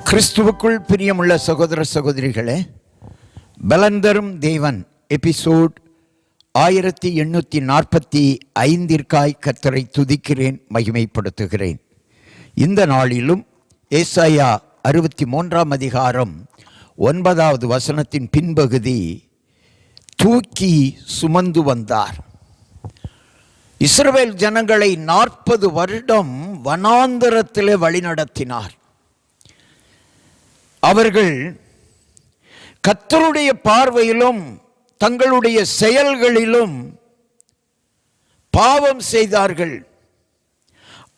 கிறிஸ்துவுக்குள் பிரியமுள்ள சகோதர சகோதரிகளே, பலந்தரும் தேவன் எபிசோட் 1845 கர்த்தரை துதிக்கிறேன், மகிமைப்படுத்துகிறேன். இந்த நாளிலும் ஏசாயா 63 அதிகாரம் 9வது வசனத்தின் பின்பகுதி, தூக்கி சுமந்து வந்தார். இஸ்ரவேல் ஜனங்களை 40 வருடம் வனாந்தரத்திலே வழிநடத்தினார். அவர்கள் கர்த்தருடைய பார்வையிலும் தங்களுடைய செயல்களிலும் பாவம் செய்தார்கள்.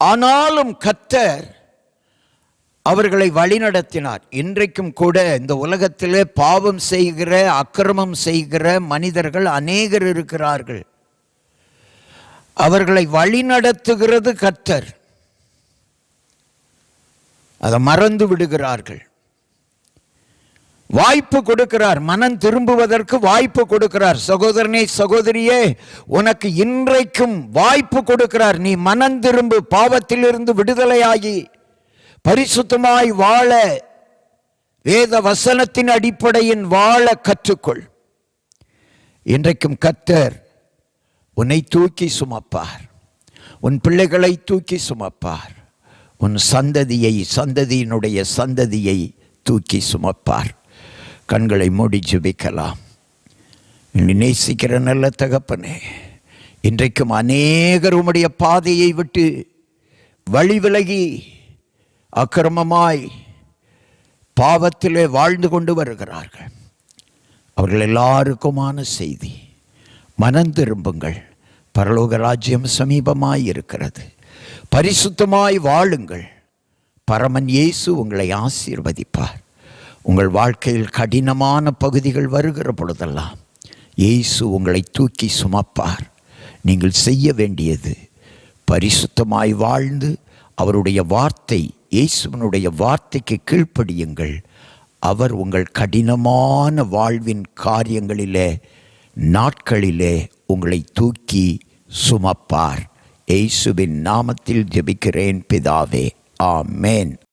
ஆனாலும் கர்த்தர் அவர்களை வழிநடத்தினார். இன்றைக்கும் கூட இந்த உலகத்திலே பாவம் செய்கிற, அக்கிரமம் செய்கிற மனிதர்கள் அநேகர் இருக்கிறார்கள். அவர்களை வழிநடத்துகிறது கர்த்தர். அதை மறந்து விடுகிறார்கள். வாய்ப்பு கொடுக்கிறார், மனம் திரும்புவதற்கு வாய்ப்பு கொடுக்கிறார். சகோதரனே, சகோதரியே, உனக்கு இன்றைக்கும் வாய்ப்பு கொடுக்கிறார். நீ மனம் திரும்பு, பாவத்திலிருந்து விடுதலையாகி பரிசுத்தமாய் வாழ, வேத வசனத்தின் அடிப்படையில் வாழ கற்றுக்கொள். இன்றைக்கும் கர்த்தர் உன்னை தூக்கி சுமப்பார், உன் பிள்ளைகளை தூக்கி சுமப்பார், உன் சந்ததியை, சந்ததியினுடைய சந்ததியை தூக்கி சுமப்பார். கண்களை மூடி ஜெபிக்கலாம். நேசிக்கிற நல்ல தகப்பனே, இன்றைக்கும் அநேகர் உம்முடைய பாதையை விட்டு வழி விலகி அக்கிரமமாய் பாவத்திலே வாழ்ந்து கொண்டு வருகிறார்கள். அவர்கள் எல்லாருக்குமான செய்தி, மனம் திரும்புங்கள், பரலோக ராஜ்யம் சமீபமாய் இருக்கிறது, பரிசுத்தமாய் வாழுங்கள், பரமன் இயேசு உங்களை ஆசீர்வதிப்பார். உங்கள் வாழ்க்கையில் கடினமான பகுதிகள் வருகிற பொழுதெல்லாம் இயேசு உங்களை தூக்கி சுமப்பார். நீங்கள் செய்ய வேண்டியது பரிசுத்தமாய் வாழ்ந்து அவருடைய வார்த்தை, இயேசுவினுடைய வார்த்தைக்கு கீழ்ப்படியுங்கள். அவர் உங்கள் கடினமான வாழ்வின் காரியங்களிலே, நாட்களிலே உங்களை தூக்கி சுமப்பார். இயேசுவின் நாமத்தில் ஜெபிக்கிறேன் பிதாவே, ஆமேன்.